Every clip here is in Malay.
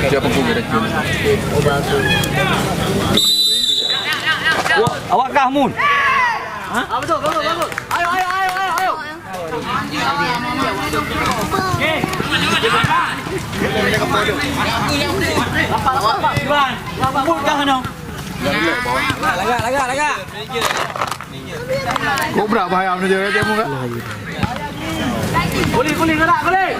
Siapa pun kita cuma. Awak kah Mun? Hah? Betul. Ayo. Okey. Lapar. Mun kah ano? Lagak. Kau berapa ayam ni je kamu enggak? Boleh gerak. Panjang.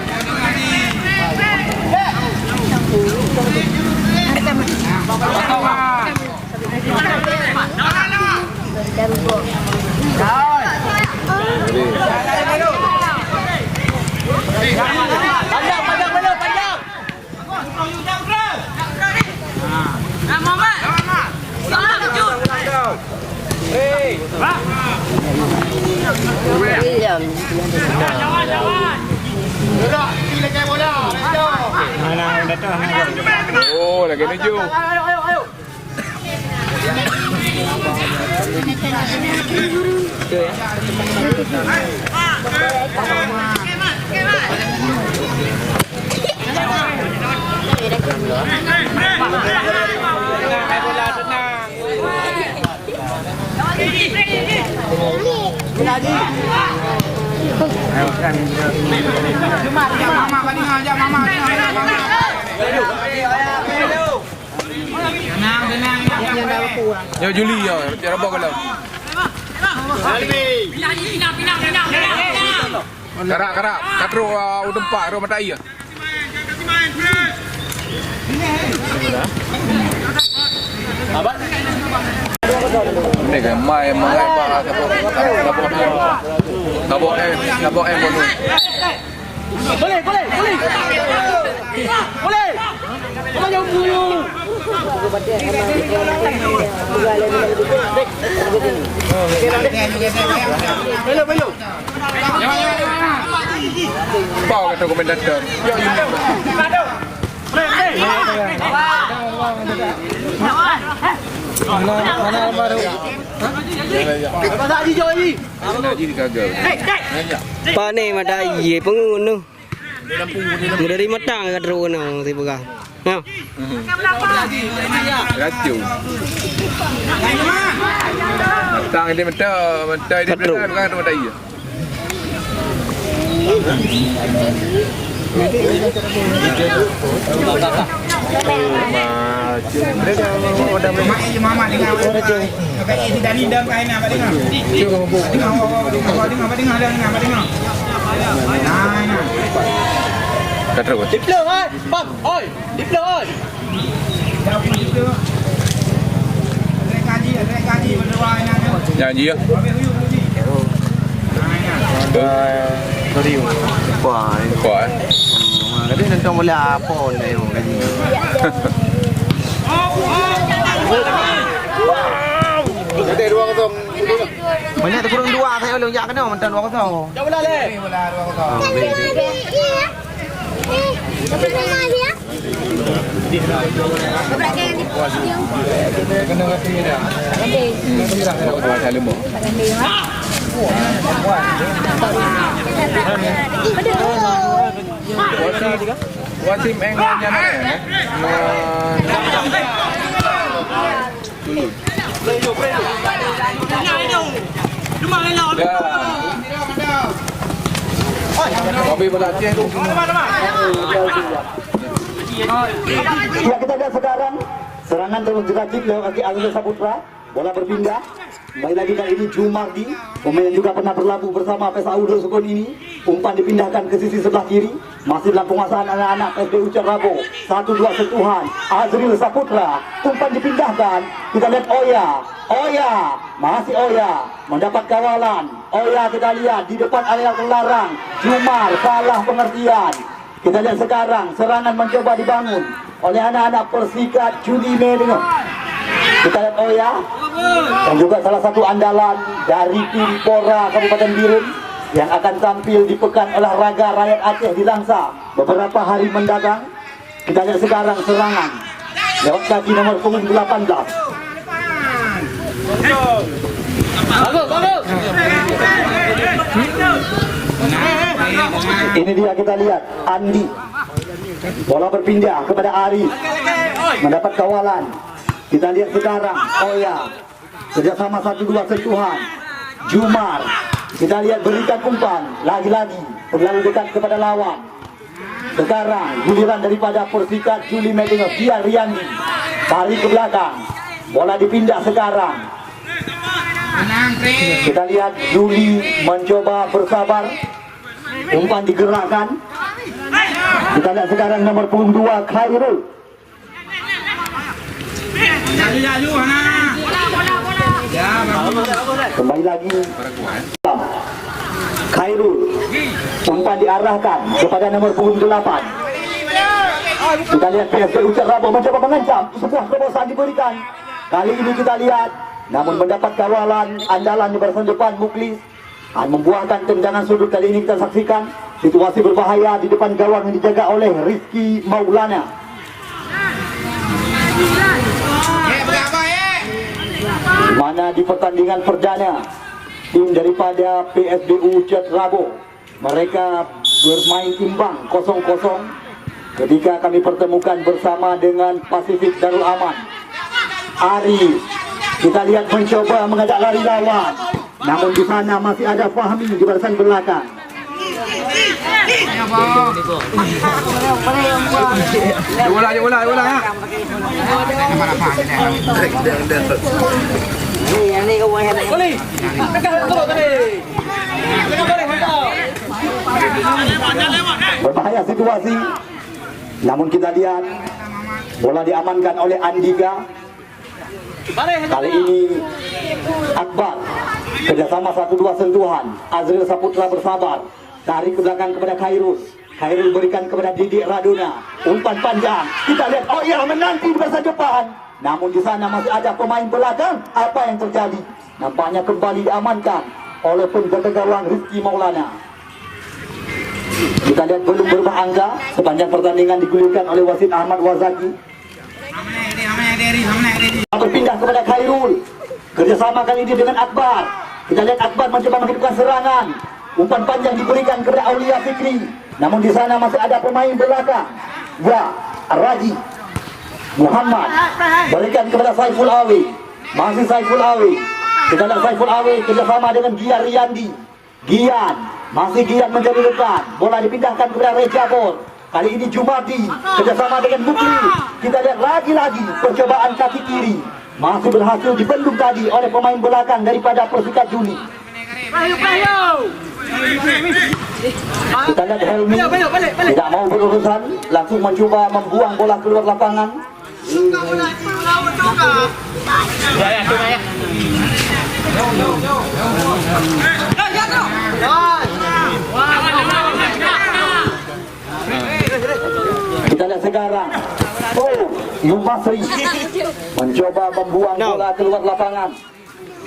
Muhammad. Salam kejut. William. Jawan. Gerak, pilih kayak bola. Mana datang? Oh, lagi menuju. Ayo. Ya Juli ya, cara bawa kalau. Karak, katro udempak, ro mata iya. Ini kan mai apa Gabok bono. Boleh. Kau jauh dulu. Belum. Bawa kata komentator. Ya ini. Mana baru? Pasal Haji jauh ni. Haji kagak. Pak ni mata ye pengun tu. Dari matang kat drone tu tiba kah. Ha. Racu. Tang dia mata dia belakang kan mata iya. Mama dengar tidak nidam kain apa dengar? Dengar. Kata apa? Diplo oi. Bang, oi. Diplo oi. Kaji berdua ini. Nyanyi ya. Sorry. Kuat. Tapi nanti boleh apa ni kaji. Ada 2-0. Banyak tu kurang 2 saya boleh jak kena mantan 2-0. Jauh bola le. Bola 2-0. Kena kasi dia. Kuat salim mo. Wasim enggaknya mana? Kopi berlatih tu. Ya, kita lihat sekarang serangan terus diracik lewat kaki Alun Saputra. Bola berpindah. Kembali lagi kali ini Jumardi, pemain yang juga pernah berlabuh bersama PSAU Sukun ini. Umpan dipindahkan ke sisi sebelah kiri. Masih dalam penguasaan anak-anak SDU Cerrabo. 1-2 sentuhan. Azril Saputra. Umpan dipindahkan. Kita lihat Oya. Masih Oya. Mendapat kawalan. Oya kita lihat di depan area terlarang. Jumar salah pengertian. Kita lihat sekarang serangan mencoba dibangun oleh anak-anak Persikat Judi Medeng. Kita lihat Oya dan juga salah satu andalan dari tim Pora Kabupaten Biren yang akan tampil di Pekan Olahraga Rakyat Aceh di Langsa beberapa hari mendatang. Kita lihat sekarang serangan lewat kaki nomor punggung 18. Bagus. Ini dia kita lihat Andi. Bola berpindah kepada Arif. Mendapat kawalan. Kita lihat sekarang Oya. Kerjasama 1-2 sentuhan. Jumar. Kita lihat berikan umpan. Lagi-lagi terlalu dekat kepada lawan. Sekarang giliran daripada Persikat Juli Medina Dia Riyandi. Tarik ke belakang. Bola dipindah sekarang. Kita lihat Juli mencoba bersabar. Umpan digerakkan. Kita lihat sekarang nomor punggung 2 Khairul. Laju Hana. Ya, Kembali lagi Khairul. Umpan diarahkan kepada nomor punggung 8. Kita lihat PSBU Cerrabo mencoba mengancam. Sebuah terobosan diberikan. Kali ini kita lihat, namun mendapat kawalan andalan di barisan depan Muklis. Membuahkan tendangan sudut. Kali ini kita saksikan situasi berbahaya di depan gawang yang dijaga oleh Rizky Maulana. Mana di pertandingan perdana tim daripada PSBU Cerrabo mereka bermain imbang 0-0 ketika kami pertemukan bersama dengan Pasifik Darul Aman. Arif kita lihat mencoba mengajak lari lawan, namun di sana masih ada Fahmi di barisan belakang. Bola ya. Boleh. Dekat turun tadi. Berbahaya situasi, namun kita lihat bola diamankan oleh Andika. Kali ini Akbar kerjasama 1-2 sentuhan. Azril Saputra bersabar, tarik ke belakang kepada Khairul. Khairul berikan kepada Didik Radona. Umpan panjang. Kita lihat Oya menanti di masa depan. Namun di sana masih ada pemain belakang. Apa yang terjadi? Nampaknya kembali diamankan oleh penjaga gawang Rizky Maulana. Kita lihat belum berubah angka. Sepanjang pertandingan digulirkan oleh wasit Ahmad Wazaki. Berpindah kepada Khairul. Kerjasama kali ini dengan Akbar. Kita lihat Akbar mencoba menghidupkan serangan. Umpan panjang diberikan kepada Aulia Fikri. Namun di sana masih ada pemain belakang. Ya, Raji Muhammad berikan kepada Saiful Awi. Masih Saiful Awi. Kita lihat Saiful Awi kerjasama dengan Gian Riyandi. Gian, masih Gian menjadi depan. Bola dipindahkan kepada Reja Bor. Kali ini Jumardi kerjasama dengan Mukli. Kita lihat lagi-lagi percobaan kaki kiri. Masih berhasil dibendung tadi oleh pemain belakang daripada Persikat Juli. Kita lihat Helmi tidak mau berurusan, langsung mencoba membuang bola keluar lapangan. Kita lihat sekarang Yumasri mencoba membuang bola keluar lapangan.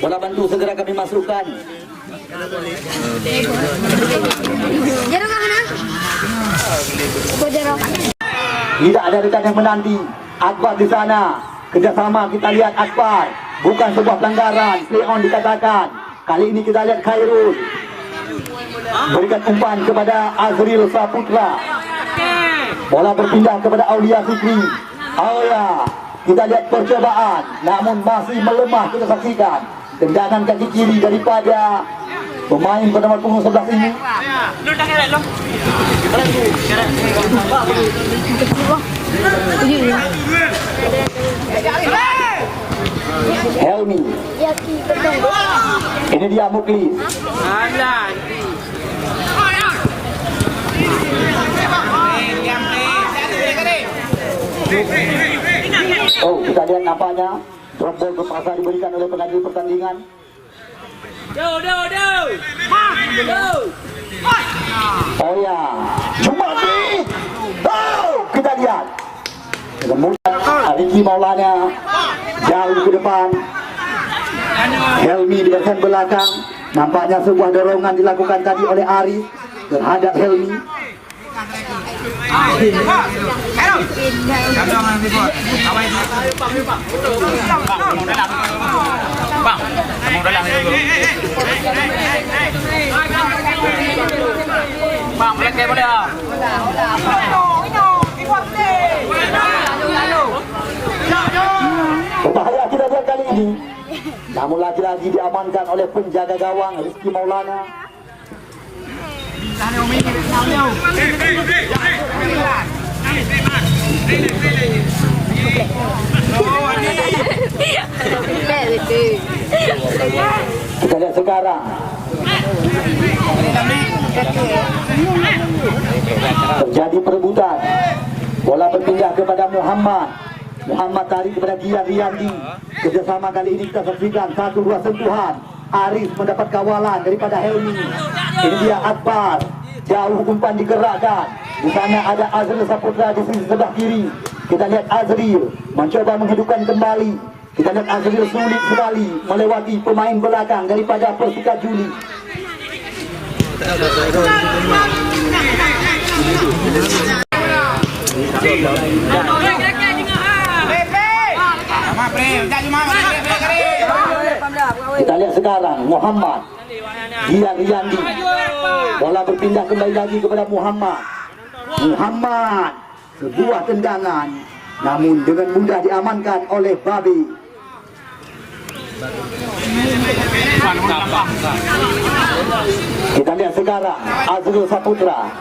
Bola bantu segera kami masukkan. Tidak ada rekan yang menanti. Akbar di sana. Kerjasama kita lihat Akbar. Bukan sebuah pelanggaran. Play on dikatakan. Kali ini kita lihat Khairul. Berikan umpan kepada Azril Saputra. Bola berpindah kepada Aulia Fikri. Aulia. Kita lihat percobaan. Namun masih melemah kita saksikan. Tendangan kaki kiri daripada pemain bernama punggung 11 ini. Helmi. Ini dia Muklis. Oh, kita lihat nampaknya drop ball terpaksa diberikan oleh pengadil pertandingan. Oh ya, Jumardi. Oh, kita lihat. Kemudian Rizky Maulana jauh ke depan. Helmi di bagian belakang. Nampaknya sebuah dorongan dilakukan tadi oleh Arif terhadap Helmi. Okey boleh ah. Berbahaya kita lihat kali ini. Namun lagi-lagi diamankan oleh penjaga gawang Rizky Maulana. Kita lihat sekarang. Terjadi perebutan. Bola berpindah kepada Muhammad. Muhammad tarik kepada Gian Riyandi. Kerjasama kali ini kita saksikan 1-2 sentuhan. Aris mendapat kawalan daripada Helmi. Ini dia Akbar. Jauh umpan digerakkan. Di sana ada Azril Saputra di sisi sebelah kiri. Kita lihat Azril mencoba menghidupkan kembali. Kita lihat Azril sulit sekali melewati pemain belakang daripada Persika Juli. Kita lihat sekarang Muhammad Gian Riyandi. Bola berpindah kembali lagi kepada Muhammad. Muhammad, sebuah tendangan namun dengan mudah diamankan oleh Babi. Kita lihat sekarang Azril Saputra.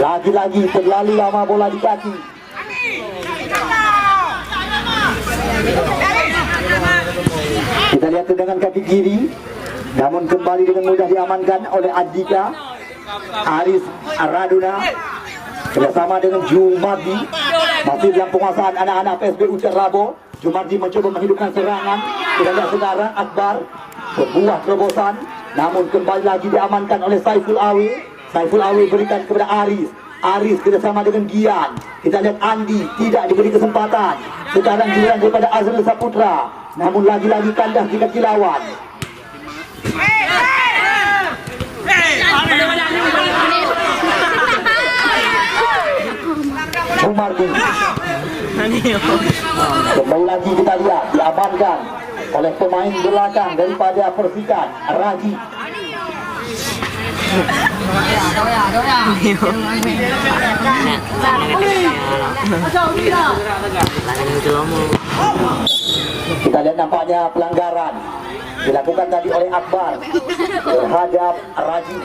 Lagi-lagi terlalu lama bola di kaki. Kita lihat tendangan kaki kiri, namun kembali dengan mudah diamankan oleh Adika. Aris Raduna bersama dengan Jumardi masih dalam penguasaan anak-anak PSB Ucar Rabo. Jumardi mencoba menghidupkan serangan. Kita lihat sekarang Akbar sebuah terobosan, namun kembali lagi diamankan oleh Saiful Awi. Saiful Awi berikan kepada Aris. Aris kerjasama dengan Gian. Kita lihat Andi tidak diberi kesempatan. Sekarang giliran daripada Azril Saputra, namun lagi-lagi kandas di kaki lawan. Jumardi. Kembali lagi kita lihat diamankan oleh pemain belakang daripada Persikat, Raji. Kita lihat nampaknya pelanggaran dilakukan tadi oleh Akbar terhadap Raji.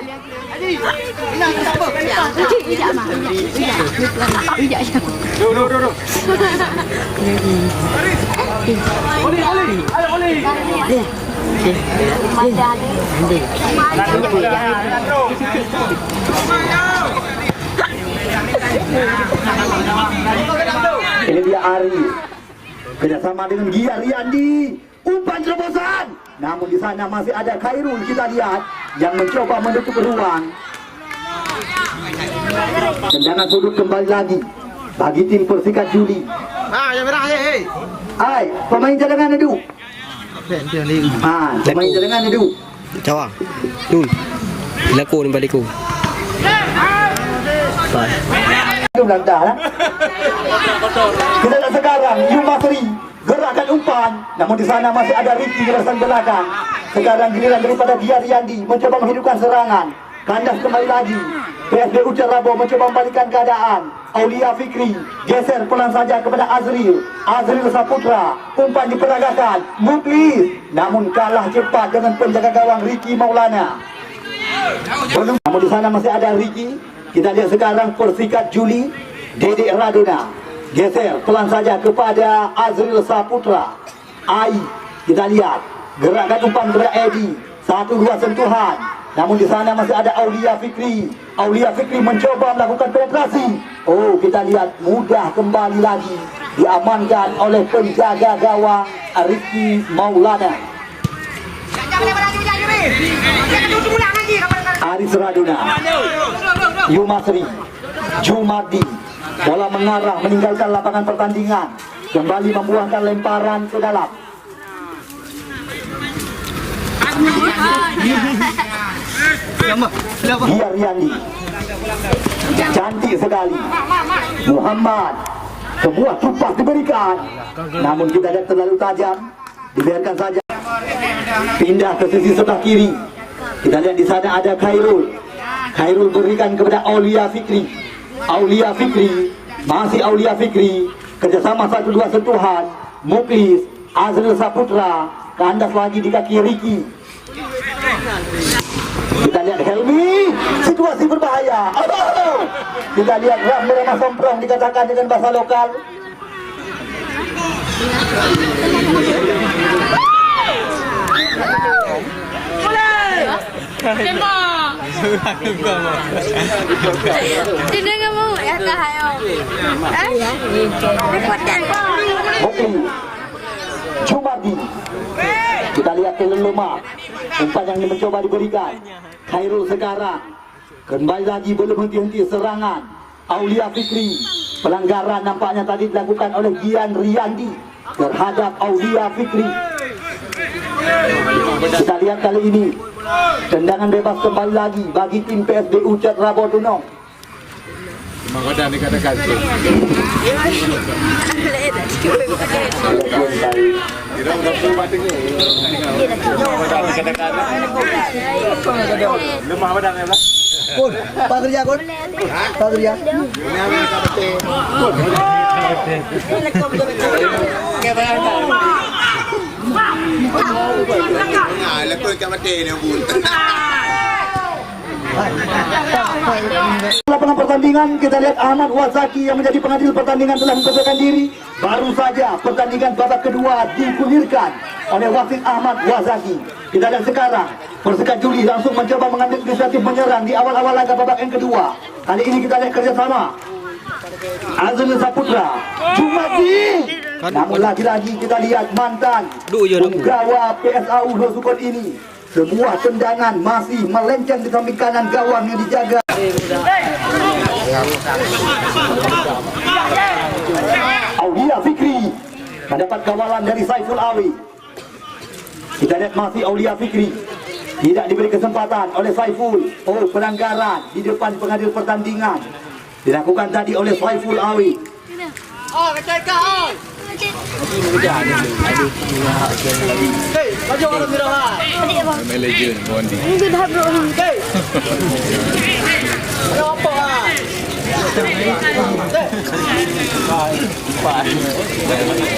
Ini dia Aris kerjasama dengan Gia Riyandi. Umpan terobosan, namun di sana masih ada Khairul. Kita lihat yang mencoba menutup ruang. Tendangan sudut kembali lagi bagi tim Persikat Juli. Yang merah, hei. Hai, pemain cadangan Edu. Pemain cadangan Edu. Cawang. Dul. Laku ni baliku. Itu dah. Kita lihat sekarang Yumasri gerakan umpan, namun di sana masih ada Ricky di barisan belakang. Sekarang giliran daripada Gia Riyandi mencoba menghidupkan serangan. Kandas kembali lagi. PSB Ucar Rabo mencoba membalikkan keadaan. Aulia Fikri geser pelan saja kepada Azril. Azril Saputra, umpan diperagakan. Muklis, namun kalah cepat dengan penjaga gawang Ricky Maulana. Namun di sana masih ada Ricky. Kita lihat sekarang Persikat Juli, Dedek Raduna geser pelan saja kepada Azril Saputra. Ai, kita lihat gerakan umpan kepada Edi. 1-2 sentuhan, namun di sana masih ada Aulia Fikri. Aulia Fikri mencoba melakukan penetrasi. Oh, kita lihat mudah kembali lagi diamankan oleh penjaga gawang Rizky Maulana. Aris Raduna, Yumasri, Jumardi. Bola mengarah meninggalkan lapangan pertandingan. Kembali membuahkan lemparan ke dalam. Gia Riyandi, cantik sekali. Muhammad, sebuah cupas diberikan, namun kita lihat terlalu tajam. Dibiarkan saja. Pindah ke sisi sebelah kiri. Kita lihat di sana ada Khairul. Khairul berikan kepada Aulia Fikri. Aulia Fikri, masih Aulia Fikri, kerjasama 1-2 sentuhan. Muklis, Azril Saputra, kandas lagi di kaki Ricky. Kita lihat Helmi, situasi berbahaya. Oh! Kita lihat Ramah Somprong dikatakan dengan bahasa lokal. Tidak mau ya kahayo. Muklis, Jumardi. Kita lihat Kelelema, umpan yang mencoba diberikan. Khairul sekarang kembali lagi belum henti-henti serangan. Aulia Fikri, pelanggaran nampaknya tadi dilakukan oleh Gian Riyandi terhadap Aulia Fikri. Kita lihat kali ini tendangan bebas kembali lagi bagi tim PSBU Cetrabo Tunong. Menggoda dikatakan lemah badan ya, Kun, Pak kerja Kun. Pak kerja. Lapangan pertandingan kita lihat Ahmad Wazaki yang menjadi pengadil pertandingan telah mempersembahkan diri. Baru saja pertandingan babak kedua digulirkan oleh wasit Ahmad Wazaki. Kita lihat sekarang Persekat Juli langsung mencoba mengambil inisiatif menyerang di awal-awal laga babak yang kedua. Kali ini kita lihat kerjasama Azril Saputra, Jumardi. Namun lagi-lagi kita lihat mantan penggawa PSAU Dosukon ini. Sebuah tendangan masih melenceng di samping kanan gawang yang dijaga. Aulia Fikri mendapat kawalan dari Saiful Awi. Kita lihat masih Aulia Fikri tidak diberi kesempatan oleh Saiful. Oh, pelanggaran di depan pengadil pertandingan dilakukan tadi oleh Saiful Awi. Oh, kecil kau. Maju orang mirah. manager Bondi. Apa ah?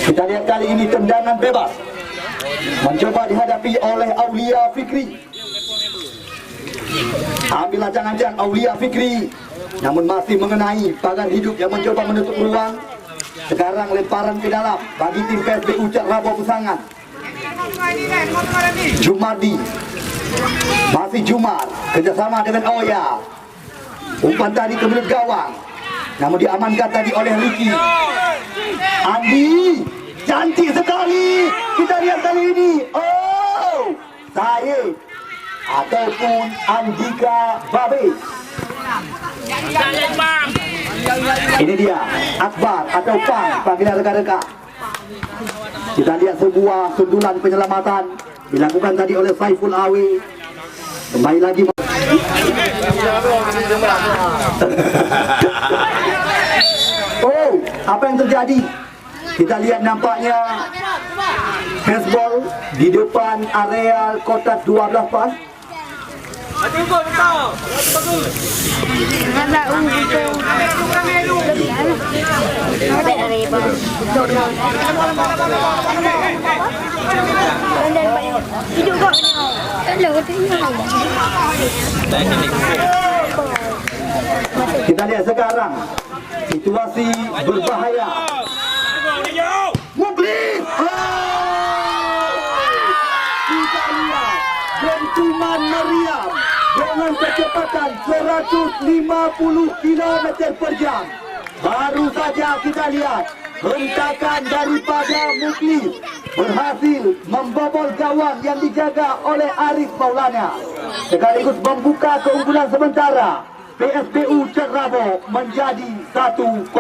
Kita lihat kali ini tendangan bebas mencoba dihadapi oleh Aulia Fikri. Ambil ancang-ancang Aulia Fikri, namun masih mengenai pagar hidup yang mencoba menutup ruang. Sekarang lemparan ke dalam bagi tim PSBU Cetrabo Pusangan. Jumardi, masih Jumar, kerjasama dengan Oya. Umpan tadi ke mulut gawang, namun diamankan tadi oleh Ricky. Andi, cantik sekali. Kita lihat kali ini. Oh, Said ataupun Andika Babe. Ini dia Akbar atau Pang, panggilan rekan-rekan. Kita lihat sebuah sundulan penyelamatan dilakukan tadi oleh Saiful Awi. Kembali lagi. Oh, apa yang terjadi? Kita lihat nampaknya baseball di depan area kotak 12 pas. Kita lihat sekarang situasi berbahaya. Muklis. Kita lihat dentuman meriam dengan kecepatan 150 km per jam. Baru saja kita lihat hentakan daripada Muklis berhasil membobol gawang yang dijaga oleh Arif Maulana, sekaligus membuka keunggulan sementara PSBU Cetrabo menjadi 1-0.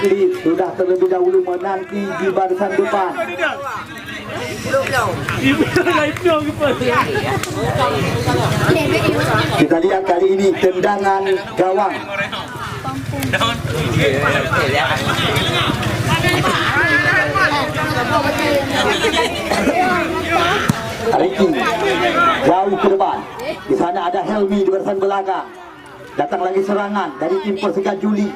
Muklis sudah terlebih dahulu menanti di barisan depan. Kita lihat kali ini tendangan gawang. Ricky jauh ke depan. Di sana ada Helmi di barisan belakang. Datang lagi serangan dari tim Persikat Juli.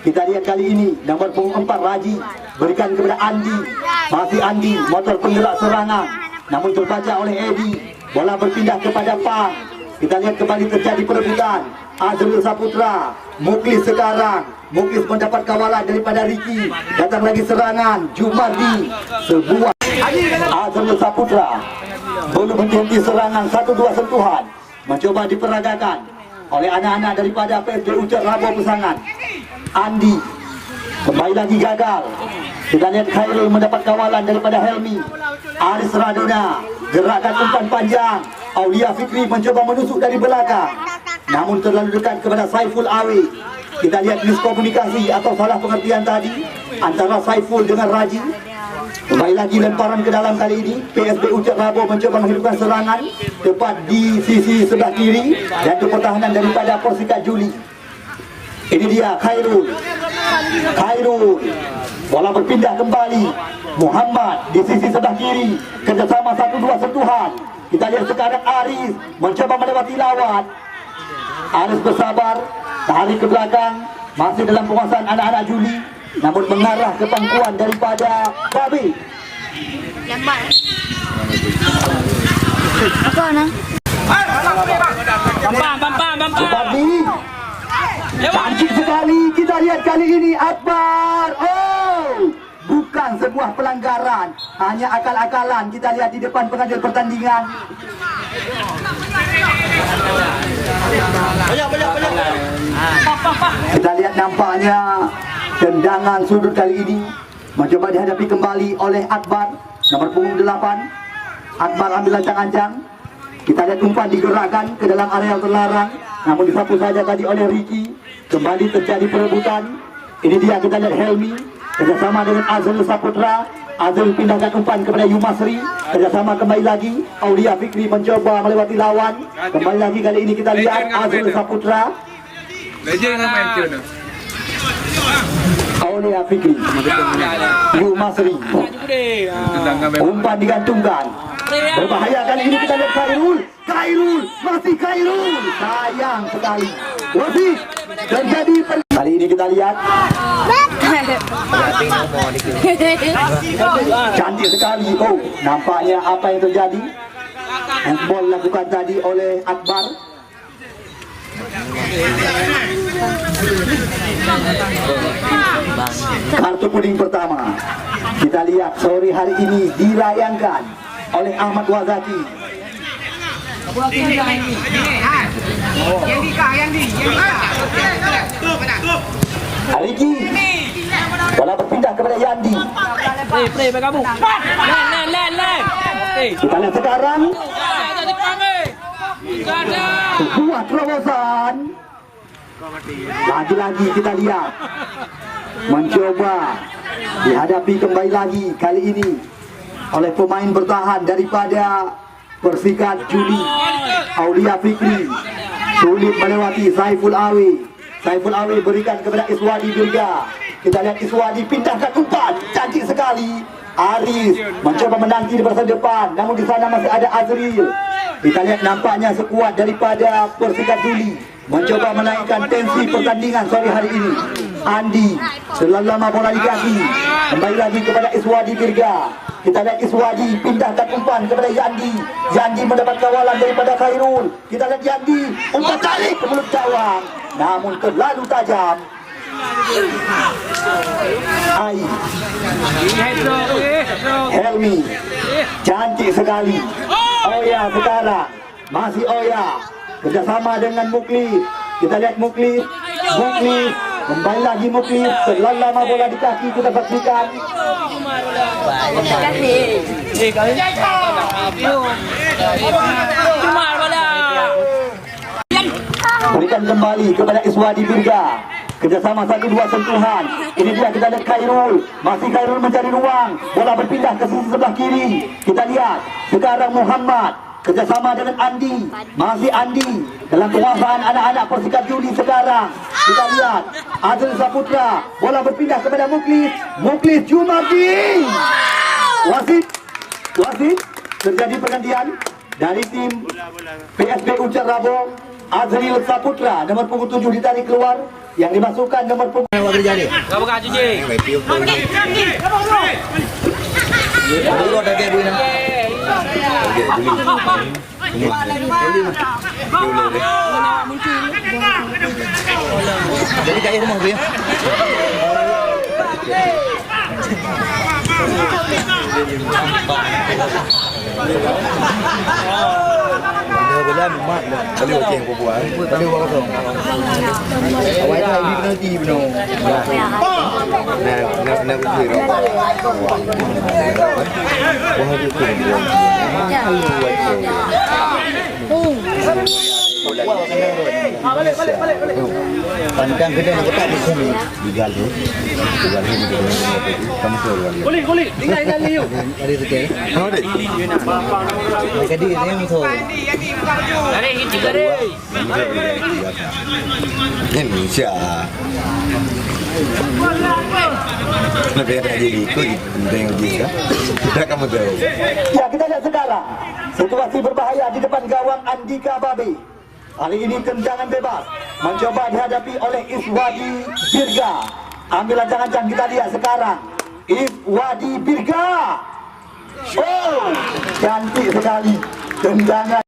Kita lihat kali ini nomor punggung 4 Raji berikan kepada Andi. Masih Andi, motor penggerak serangan. Namun terbaca oleh Edi. Bola berpindah kepada Pang. Kita lihat kembali terjadi perebutan. Azrul Saputra, Muklis sekarang. Muklis mendapat kawalan daripada Ricky. Datang lagi serangan Jumardi. Sebuah Azrul Saputra belum henti serangan, 1-2 sentuhan mencoba diperagakan oleh anak-anak daripada PSB Ujar Rabo Pesangan. Andi kembali lagi gagal. Kita lihat Khairul mendapat kawalan daripada Helmi. Aris Radona gerakan umpan panjang. Aulia Fikri mencoba menusuk dari belakang, namun terlalu dekat kepada Saiful Awi. Kita lihat miskomunikasi atau salah pengertian tadi antara Saiful dengan Raji. Kembali lagi lemparan ke dalam kali ini. PSB Ucap Rabo mencoba menghidupkan serangan tepat di sisi sebelah kiri dan pertahanan daripada Persikat Juli. Ini dia Khairul. Bola berpindah kembali. Muhammad di sisi sebelah kiri. Kerjasama 1-2 sentuhan. Kita lihat sekarang Aris mencoba melewati lawan. Aris bersabar, tarik ke belakang, masih dalam penguasaan anak-anak Juli, namun mengarah ke pangkuan daripada Babi. Lambat. Apa nak? Bam. Babi. Cantik sekali. Kita lihat kali ini Akbar. Oh, bukan sebuah pelanggaran, hanya akal-akalan. Kita lihat di depan pengajar pertandingan. Kita lihat nampaknya tendangan sudut kali ini mencoba dihadapi kembali oleh Akbar, nomor punggung 8. Akbar ambil ancang-ancang. Kita lihat umpan digerakkan ke dalam area terlarang, namun disapu saja tadi oleh Ricky. Kembali terjadi perebutan. Ini dia, kita lihat Helmi kerjasama dengan Azrul Saputra. Azrul pindahkan umpan kepada Yumasri. Kerjasama kembali lagi. Aulia Fikri mencoba melewati lawan. Kembali lagi kali ini kita lihat Azrul Saputra. Legend main tu ni. Aulia Fikri, Yumasri. Umpan digantungkan. Berbahaya kali ini. Kita lihat Khairul, masih Khairul. Sayang sekali. Wasit terjadi kali ini kita lihat. Cantik sekali. Oh, nampaknya apa yang terjadi? Handball lakukan tadi oleh Akbar. Kartu kuning pertama kita lihat sore hari ini dilayangkan oleh Ahmad Wazaki. Aliki bola berpindah kepada Yandi. Play kamu. Len. Okey. Kita lihat sekarang sebuah terobosan. Lagi-lagi kita lihat mencoba dihadapi kembali lagi kali ini oleh pemain bertahan daripada Persikat Juli. Aulia Fikri sulit melewati Saiful Awi. Saiful Awi berikan kepada Iswadi Dirga. Kita lihat Iswadi pindahkan umpan, cantik sekali. Aris mencoba menanti di barisan depan, namun di sana masih ada Azril. Kita lihat nampaknya sekuat daripada Persikat Juli mencoba menaikkan tensi pertandingan sore hari ini. Andi selalu lama bola di kaki. Kembali lagi kepada Iswadi Dirga. Kita lihat Iswadi pindahkan umpan kepada Yandi. Yandi mendapat kawalan daripada Khairul. Kita lihat Yandi umpan tarik ke mulut gawang, namun terlalu tajam. Helmi cantik sekali. Oya sekarang masih Oya kerjasama dengan Muklis. Kita lihat Muklis kembali lagi Muklis. Terlalu lama bola di kaki kita saksikan. Berikan kembali kepada Iswadi Dirga. Kerjasama 1-2 sentuhan. Ini dia kita lihat Khairul. Masih Khairul mencari ruang. Bola berpindah ke sisi sebelah kiri. Kita lihat sekarang Muhammad. Kerjasama dengan Andi. Masih Andi. Dalam penguasaan anak-anak Persikap Juli sekarang. Kita lihat Azrul Saputra. Bola berpindah kepada Muklis. Muklis Jumardi. Wasit. Terjadi pergantian dari tim PSB Ucar Rabo. Azril Saputra nomor punggung 7 ditarik keluar, yang dimasukkan nomor punggung Jadi kayak rumah dia. Bila mat lah. Kali okey yang buat. Kali buat kosong. Awak dah ini penalti benar. Nak kira. Wah dia tu. Balik. Pandang kita nak tak di sini. Digal tu. Kamu keluar. Boleh. Tinggal liu. Ada sekali. Ada. Mereka dia yang tu. Indonesia. Lebih ada jadi ikut dengan dia. Dah kamu tahu. Ya, kita lihat sekarang situasi berbahaya di depan gawang Andika Babi. Kali ini tendangan bebas mencoba dihadapi oleh Iswadi Birga. Ambil ancang-ancang, kita lihat sekarang Iswadi Birga. Oh, cantik sekali tendangan.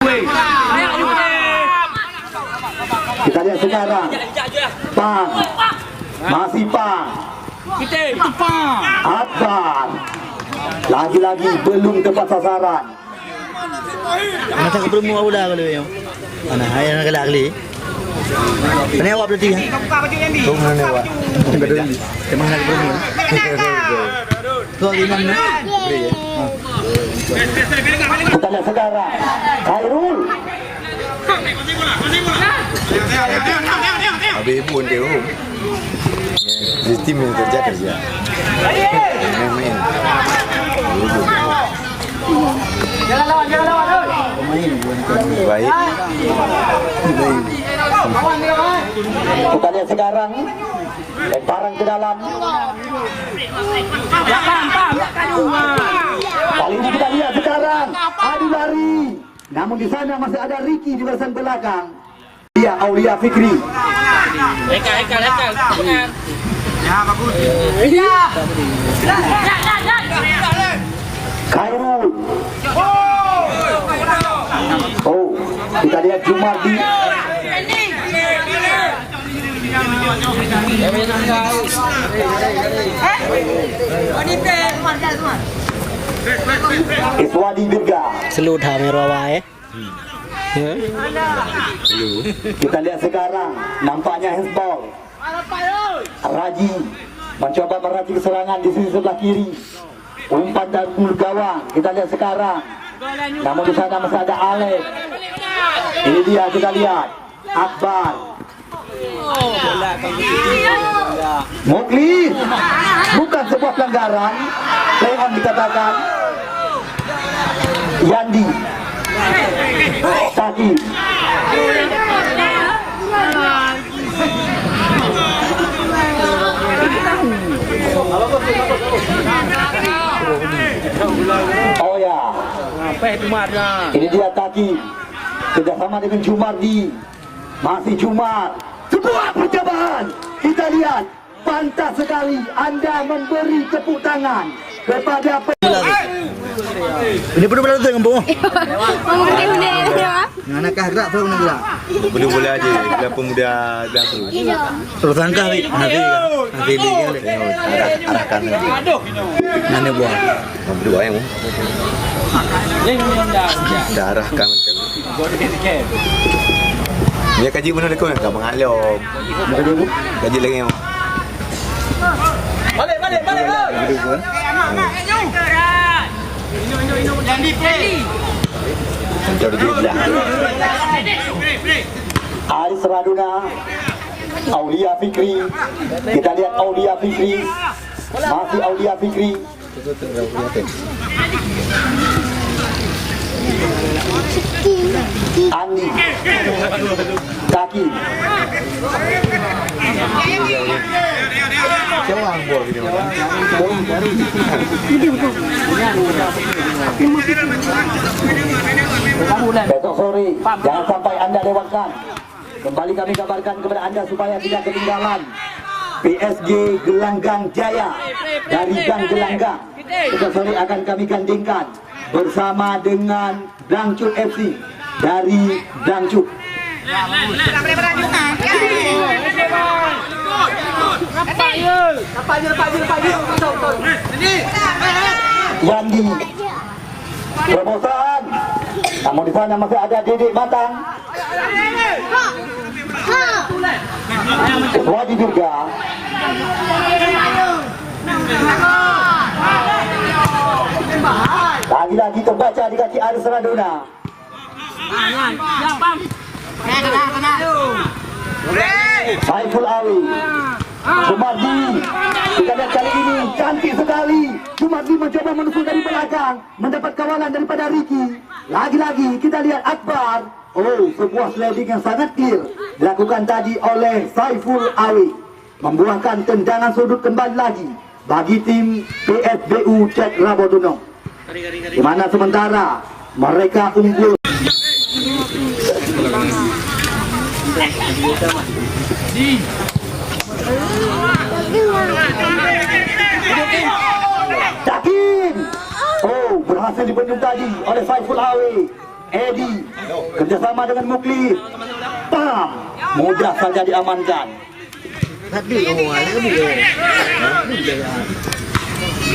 Kita lihat sekarang Pang, masih Pang, Akbar. Lagi-lagi belum tepat sasaran. Macam ke perempuan awak dah kalau yang. Mana ayah nak kelak kali. Mana awak berarti kan? Tu mana awak? Memang nak perempuan. Tu imam ni. Kita lihat sekarang Khairul. Habis pun dia sistem yang kerja. Main. Jangan lawan. Baik. Kita lihat sekarang lemparan ke dalam. Kali ini kita lihat sekarang adu lari. Namun di sana masih ada Ricky di barisan belakang. Dia Aulia Fikri. Ekal. Ya, bagus. Khairul. Oh, kita lihat Jumardi. Iswadi Birga. Selu dah merah wae. Ya. Kita lihat sekarang nampaknya handball. Raji mencoba meracik serangan di sisi sebelah kiri. Umpan dan gawang. Kita lihat sekarang. Namun di sana masih ada Alek. Ini dia, kita lihat Akbar. Muklis. Bukan sebuah pelanggaran. Play on dikatakan. Yandi. Taki. Oh ya. Ini dia Taki. Kerjasama dengan Jumardi. Masih Jumar. Sebuah percobaan. Kita lihat. Pantas sekali Anda memberi tepuk tangan kepada Ini perlu berlalu tu dengan bawah. Mau pergi benda ni apa? Nak gerak tu nak gerak. Boleh aja. Bila pemuda dah tu. Terus langkah ni. Nanti Arahkan. Mana buat? Berdua yang. Dah arahkan. Dia kaji mana dekat kan? Abang Alom. Kaji lagi yang. Balik. Aris Raduna Aulia Fikri. Kita lihat Aulia Fikri. Masih Aulia Fikri. Andi. Kaki. Cewang bol gini. Besok sore, jangan sampai Anda lewatkan. Kembali kami kabarkan kepada Anda supaya tidak ketinggalan PSG Gelanggang Jaya dari Gang Gelanggang. Besok sore akan kami gandingkan bersama dengan Dangcut FC dari Dangcut. Yandi Promosan. Namun di sana masih ada Dedek Matang. Ketua di Dirga. Lagi-lagi terbaca di kaki Aris Radona. Saiful Awi. Jumardi. Kita lihat kali ini cantik sekali. Jumardi mencoba menusuk dari belakang, mendapat kawalan daripada Ricky. Lagi-lagi kita lihat Akbar. Oh, sebuah sliding yang sangat clear dilakukan tadi oleh Saiful Awi, membuahkan tendangan sudut kembali lagi bagi tim PSBU Cek Rabotunong. Di mana sementara mereka unggul. Yakin. Oh, berhasil dibendung tadi oleh Saiful Awi. Edi kerjasama dengan Mukli. Pam, mudah saja diamankan.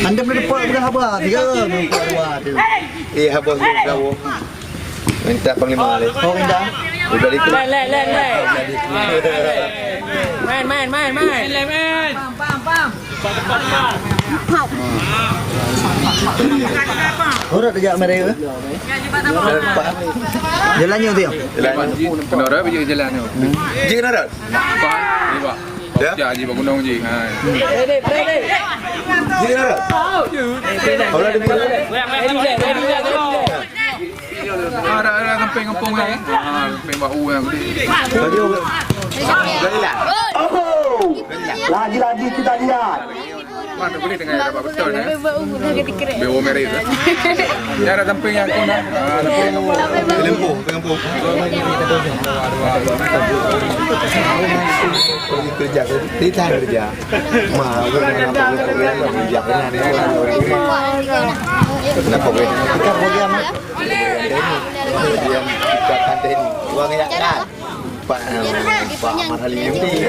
Anda boleh dapat berapa? 3 membuat 2 tu. Habis kau. Minta panglima lagi. Oh, indah. Udah itu. Main. Orang tak mereka. Jalannya tu. Jalan. Kenapa pergi jalan tu? Ji kenapa? Faham? Ni pak. Ya, ji gunung ji. Ha. Ji kenapa? Orang di mana? Ada kampung yang. Kampung bahu yang gede. Baju. Galilah. Oh, lagi-lagi kita lihat. Mana boleh dengar apa betul ni? Bewo merah tu. Ya ada kampung yang kuna. Lembu. Kerja di tanah kerja. Mau kerja kena ni. Kenapa boleh? Kita boleh amat. Dia katakan ini uang yang dah. Pak Marhali ini.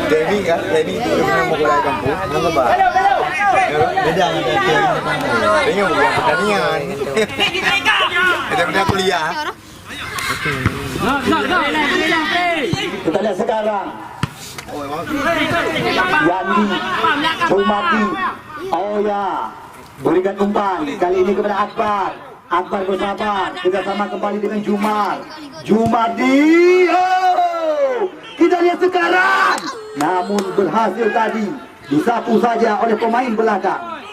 Devi kan, Devi itu memang mau ke kampung, nama bah. Beda dengan dia. Dia mau buat pertanian. Dia punya kuliah. Kita lihat sekarang. Yandi, Jumardi. Oh ya, berikan umpan kali ini kepada Akbar. Akbar bersabar, kerjasama kembali dengan Jumardi. Oh, kita lihat sekarang. Namun berhasil tadi disapu saja oleh pemain belakang.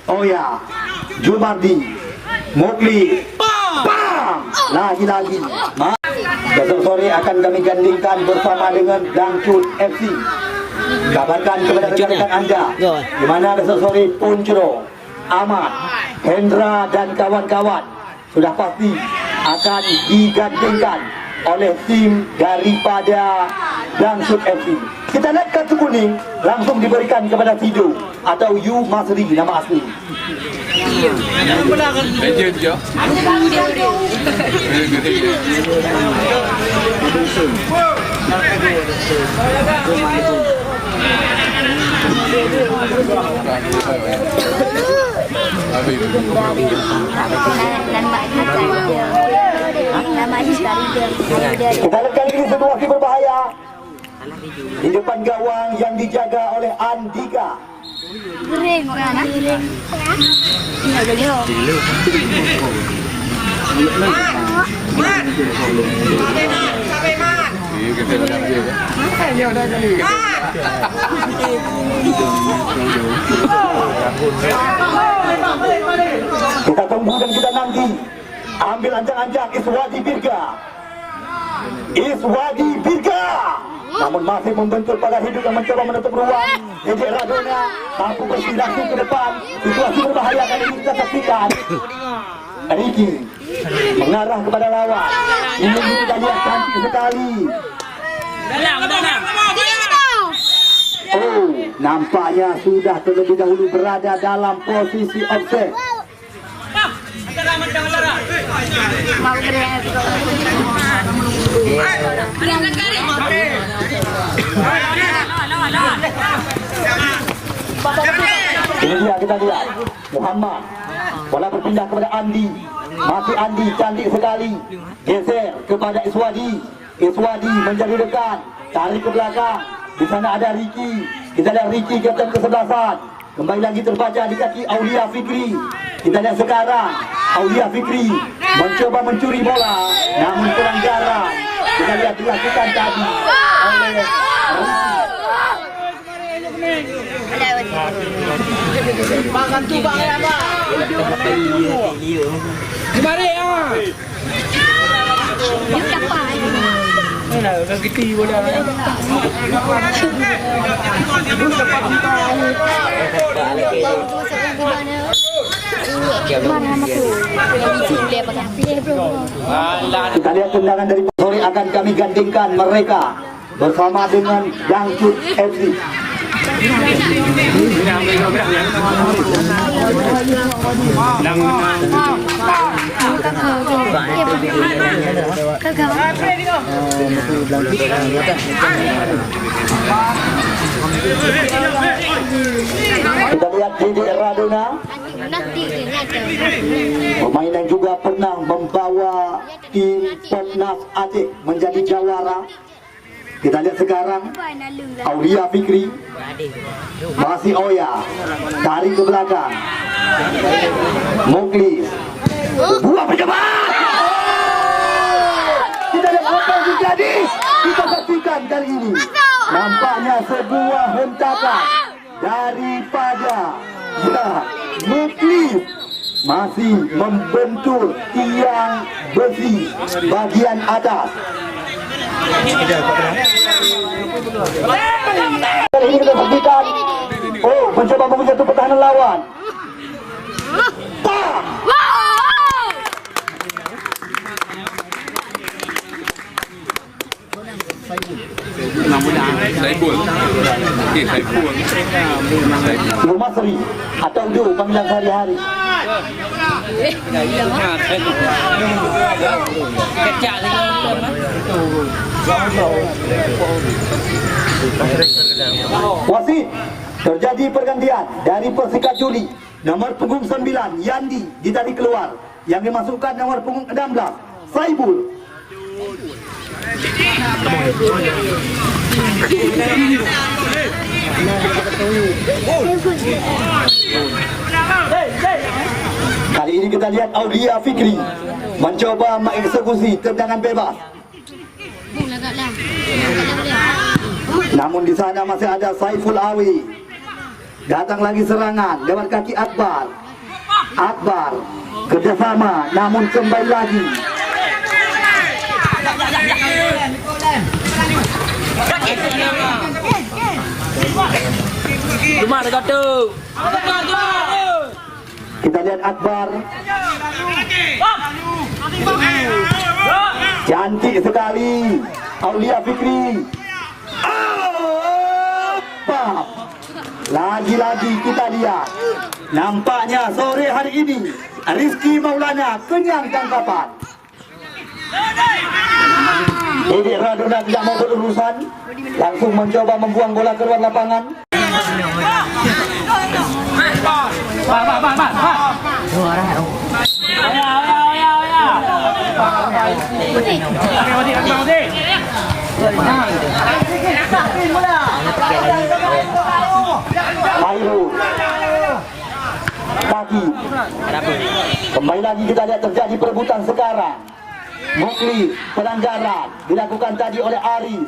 Oh ya, Jumardi, Mukli, bam, lagi-lagi. Besok sore akan kami gandingkan bersama dengan Dangcut FC. Kabarkan kepada rekan-rekan Anda di mana besok sore Puncro, Ahmad, Hendra dan kawan-kawan sudah pasti akan digandingkan oleh tim daripada Dangcut FC. Kita lihat kartu kuning langsung diberikan kepada Fido atau Yu Masri nama asli. Legend je. Kita lihat kali ini situasi berbahaya di depan gawang yang dijaga oleh Andika. Kering kok anak. Iya jadi. Kita bilang dia. Kita tunggu dan kita nanti. Ambil ancang-ancang Iswadi Birga. Iswadi Birga. Namun masih membentur pada hidup yang mencoba menutup ruang. Ejek Radona mampu berpindah ke depan. Situasi berbahaya kali ini kita saksikan. Ricky mengarah kepada lawan. Ini kita lihat cantik sekali. Oh, nampaknya sudah terlebih dahulu berada dalam posisi offset. Ini dia kita lihat Muhammad. Bola berpindah kepada Andi. Masih Andi cantik sekali. Geser kepada Iswadi. Iswadi menjadi dekat. Tarik ke belakang. Di sana ada Ricky. Kita lihat Ricky kapten ke-11. Kembali lagi terbaca di kaki Aulia Fikri. Kita lihat sekarang Aulia Fikri mencoba mencuri bola, namun pelanggaran kita lihat dilakukan tadi oleh Bantu bang ya bang. Gimana ya? Kita lihat tendangan dari sore akan kami gandingkan mereka bersama dengan Dangdut FC. Kita lihat Didi Radona, pemain yang juga pernah membawa tim Popnas Aceh menjadi jawara. Kita lihat sekarang Aulia Fikri, masih Oya, tarik ke belakang, Muklis, buah pencepat. Kita lihat apa yang terjadi. Kita saksikan kali ini. Nampaknya sebuah hentakan daripada Muklis masih membentur tiang besi bagian atas. Kali ini kita saksikan. Oh, mencoba menjatuh pertahanan lawan. Saiful. Okey, Saiful. Rumah Seri atau Du panggilan sehari-hari. Wasit, terjadi pergantian dari Persikat Juli. Nomor punggung 9 Yandi ditarik keluar. Yang dimasukkan nomor punggung 16 Saibul. Kali ini kita lihat Aulia Fikri mencoba mengeksekusi tendangan bebas. Namun di sana masih ada Saiful Awi. Datang lagi serangan lewat kaki Akbar. Akbar kerjasama, namun kembali lagi. Kita lihat Akbar. Cantik sekali Aulia Fikri. Lagi-lagi kita lihat, nampaknya sore hari ini Rizky Maulana kenyang tangkapan. Didi Radona tidak mau berurusan, langsung mencoba membuang bola keluar lapangan. Mairo kaki. Kembali lagi kita lihat terjadi perebutan sekarang. Muklis, pelanggaran dilakukan tadi oleh Aris.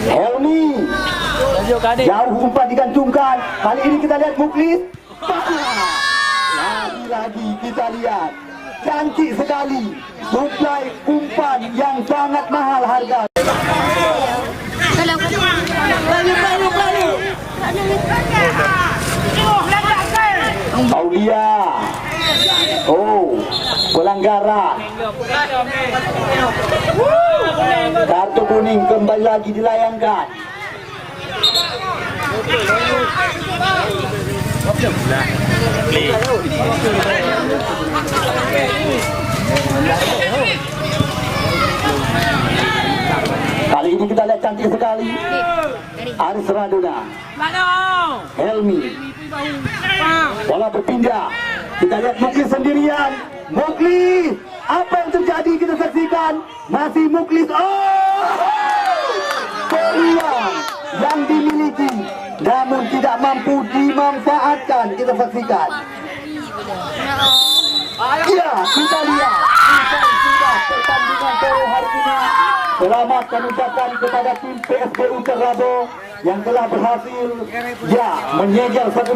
Helmi, jauh umpan digantungkan. Kali ini kita lihat Muklis. Lagi-lagi kita lihat, cantik sekali, suplai umpan yang sangat mahal harga. Aulia, oh, pelanggaran. Kartu kuning kembali lagi dilayangkan. Kali ini kita lihat cantik sekali. Aris Raduna, Helmi, bola berpindah. Kita lihat Muklis sendirian. Muklis, apa yang terjadi kita saksikan. Masih Muklis. Oh, peluang yang dimiliki namun tidak mampu dimanfaatkan. Kita saksikan. Ya, kita lihat sudah pertandingan sore hari ini. Selamat kami ucapkan kepada tim PSBU Cerrado yang telah berhasil menyegel satu